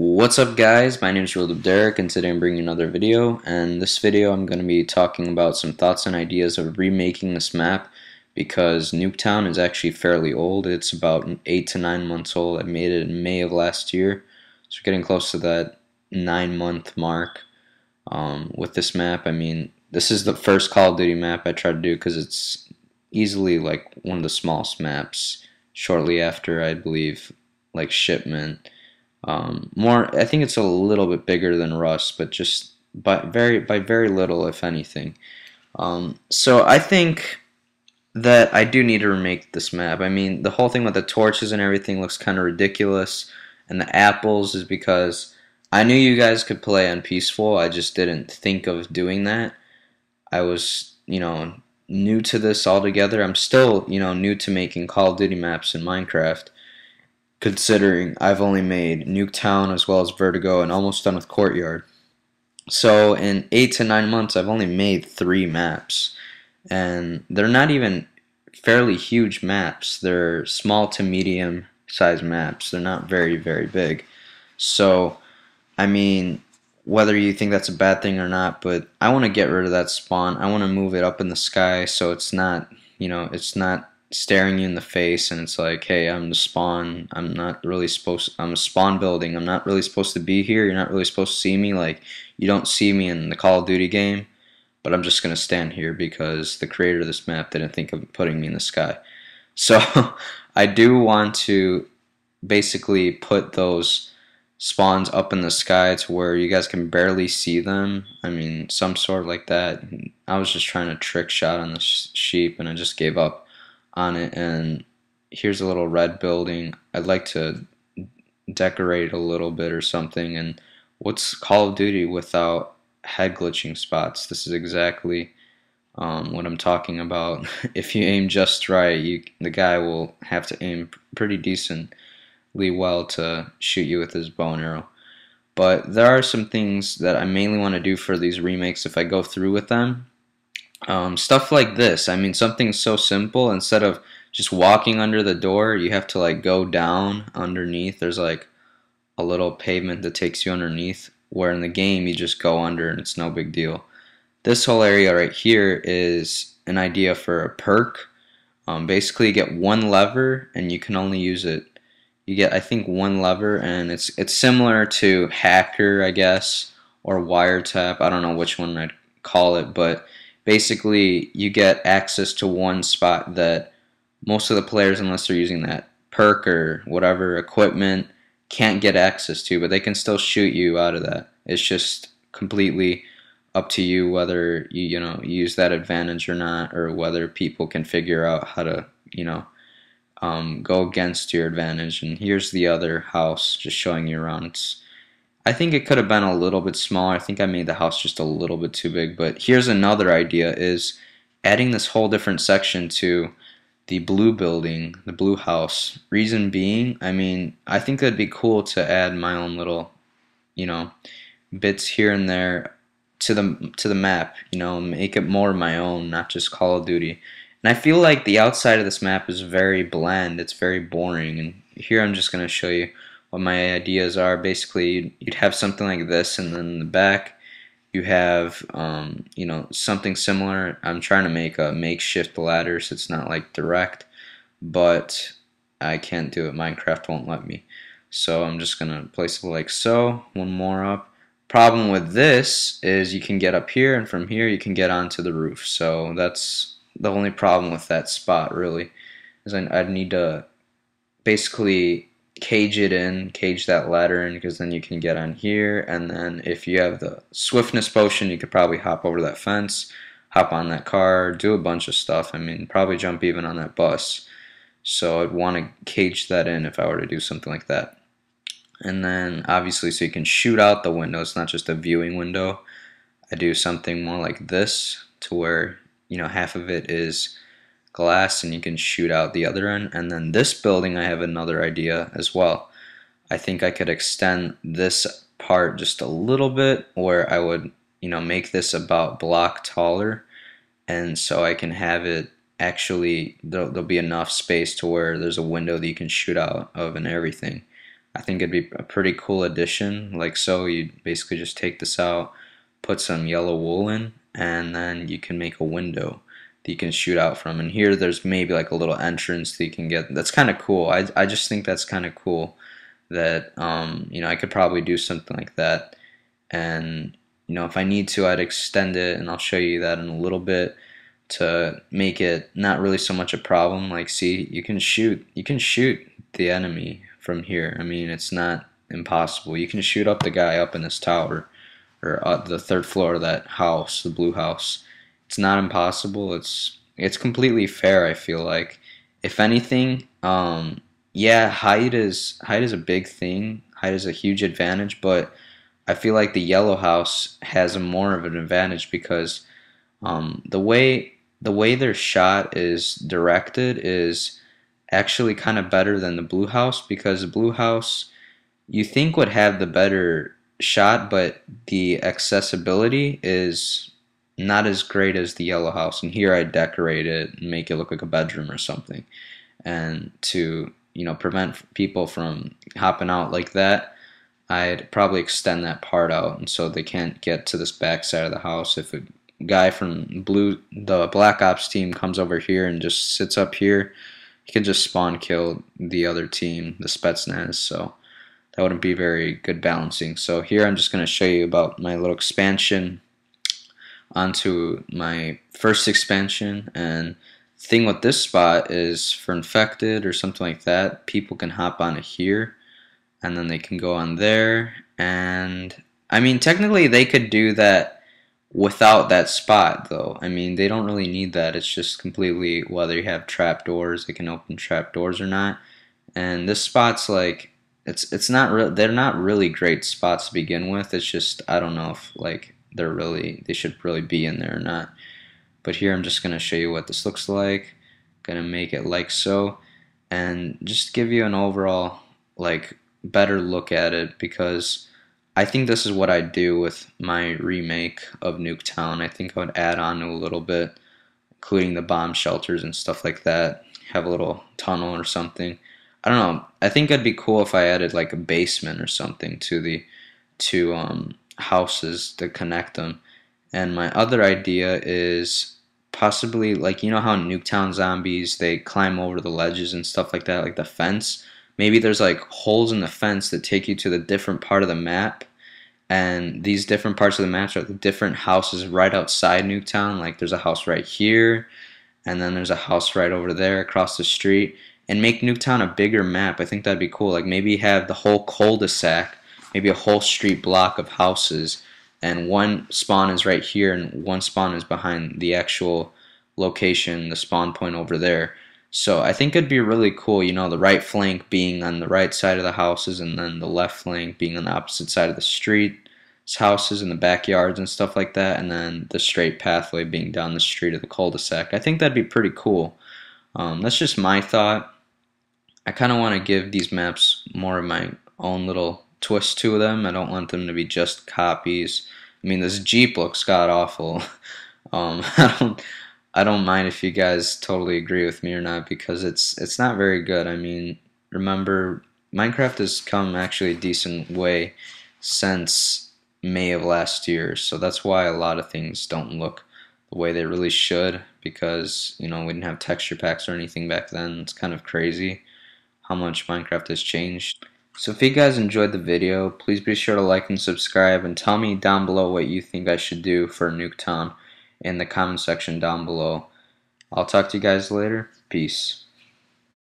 What's up guys, my name is Derek and today I'm bringing another video, and this video I'm going to be talking about some thoughts and ideas of remaking this map because Nuketown is actually fairly old. It's about 8 to 9 months old. I made it in May of last year, so we're getting close to that 9-month mark with this map. I mean, this is the first Call of Duty map I tried to do because it's easily like one of the smallest maps shortly after, I believe, like Shipment. I think it's a little bit bigger than Rust, but just by very little, if anything. So I think that I do need to remake this map. I mean, the whole thing with the torches and everything looks kind of ridiculous, and the apples is because I knew you guys could play on peaceful. I just didn't think of doing that. I was, new to this altogether. I'm still, new to making Call of Duty maps in Minecraft, considering I've only made Nuketown as well as Vertigo and almost done with Courtyard. So in 8 to 9 months, I've only made 3 maps, and they're not even fairly huge maps. They're small to medium size maps. They're not very, very big. So, I mean, whether you think that's a bad thing or not, but I want to get rid of that spawn. I want to move it up in the sky so it's not, it's not staring you in the face and it's like, hey, I'm the spawn. I'm a spawn building. I'm not really supposed to be here. You're not really supposed to see me. Like, you don't see me in the Call of Duty game, but I'm just going to stand here because the creator of this map didn't think of putting me in the sky. So I do want to basically put those spawns up in the sky to where you guys can barely see them. I mean, some sort like that. I was just trying to trick shot on the sheep and I just gave up on it. And here's a little red building. I'd like to decorate a little bit or something. And what's Call of Duty without head glitching spots? This is exactly what I'm talking about. If you aim just right, the guy will have to aim pretty decently well to shoot you with his bow and arrow. But there are some things that I mainly want to do for these remakes if I go through with them. Stuff like this. I mean, something so simple. Instead of just walking under the door, you have to like go down underneath. There's like a little pavement that takes you underneath, where in the game you just go under and it's no big deal. This whole area right here is an idea for a perk. Basically, you get one lever and you can only use it. You get, I think, one lever, and it's similar to Hacker, I guess, or Wiretap. I don't know which one I'd call it, but basically you get access to one spot that most of the players, unless they're using that perk or whatever equipment, can't get access to, but they can still shoot you out of that. It's just completely up to you whether you use that advantage or not, or whether people can figure out how to go against your advantage. And here's the other house just showing you around. I think it could have been a little bit smaller. I think I made the house just a little bit too big. But here's another idea, is adding this whole different section to the blue building, the blue house. Reason being, I mean, I think that'd be cool to add my own little, bits here and there to the map, make it more my own, not just Call of Duty. And I feel like the outside of this map is very bland. It's very boring. And here I'm just going to show you what my ideas are. Basically, you'd have something like this, and then in the back you have something similar. I'm trying to make a makeshift ladder so it's not like direct, but I can't do it. Minecraft won't let me. So I'm just gonna place it like so. One more up. Problem with this is you can get up here, and from here you can get onto the roof. So that's the only problem with that spot, really, is I'd need to basically cage that ladder in, because then you can get on here, and then if you have the swiftness potion, you could probably hop over that fence, hop on that car, do a bunch of stuff. I mean, probably jump even on that bus. So I'd want to cage that in if I were to do something like that. And then obviously, so you can shoot out the window, it's not just a viewing window. I do something more like this, to where half of it is glass and you can shoot out the other end. And then this building, I have another idea as well. I think I could extend this part just a little bit, where I would make this about block taller, and so I can have it actually, there'll be enough space to where there's a window that you can shoot out of and everything. I think it'd be a pretty cool addition. Like, so you basically just take this out, put some yellow wool in, and then you can make a window that you can shoot out from. And here there's maybe like a little entrance that you can get. That's kind of cool. I just think that's kind of cool that I could probably do something like that. And if I need to, I'd extend it, and I'll show you that in a little bit to make it not really so much a problem. Like, see, you can shoot the enemy from here. I mean, it's not impossible. You can shoot up the guy up in this tower, or the third floor of that house, the blue house. It's not impossible. It's completely fair, I feel like. If anything, yeah, height is a big thing. Height is a huge advantage, but I feel like the yellow house has a more of an advantage because the way their shot is directed is actually kind of better than the blue house, because the blue house you think would have the better shot, but the accessibility is not as great as the yellow house. And here I decorate it and make it look like a bedroom or something, and to prevent people from hopping out like that, I'd probably extend that part out, and so they can't get to this back side of the house. If a guy from the Black Ops team comes over here and just sits up here, he can just spawn kill the other team, the Spetsnaz. So that wouldn't be very good balancing. So here I'm just going to show you about my little expansion onto my first expansion. And the thing with this spot is, for infected or something like that, people can hop onto here, and then they can go on there. And I mean, technically they could do that without that spot, though. I mean, they don't really need that. It's just completely whether you have trapdoors, they can open trapdoors or not. And this spot's like, it's not real. They're not really great spots to begin with. It's just, I don't know if like they should really be in there or not. But here I'm just gonna show you what this looks like. Gonna make it like so, and just give you an overall like better look at it, because I think this is what I'd do with my remake of Nuketown. I think I would add on to a little bit, including the bomb shelters and stuff like that. Have a little tunnel or something. I don't know. I think it'd be cool if I added like a basement or something to the two houses to connect them. And my other idea is possibly, like, how Nuketown zombies, they climb over the ledges and stuff like that, like the fence. Maybe there's like holes in the fence that take you to the different part of the map, and these different parts of the map are the different houses right outside Nuketown. Like, there's a house right here, and then there's a house right over there across the street, and make Nuketown a bigger map. I think that'd be cool. Like, maybe have the whole cul-de-sac, maybe a whole street block of houses, and one spawn is right here and one spawn is behind the actual location, the spawn point over there. So I think it'd be really cool, the right flank being on the right side of the houses, and then the left flank being on the opposite side of the street, houses in the backyards and stuff like that, and then the straight pathway being down the street of the cul-de-sac. I think that'd be pretty cool. That's just my thought. I kind of want to give these maps more of my own little twist to them. I don't want them to be just copies. I mean, this Jeep looks god-awful. I don't mind if you guys totally agree with me or not, because it's not very good. I mean, remember, Minecraft has come actually a decent way since May of last year, so that's why a lot of things don't look the way they really should, because we didn't have texture packs or anything back then. It's kind of crazy how much Minecraft has changed. So if you guys enjoyed the video, please be sure to like and subscribe, and tell me down below what you think I should do for Nuketown in the comment section down below. I'll talk to you guys later. Peace.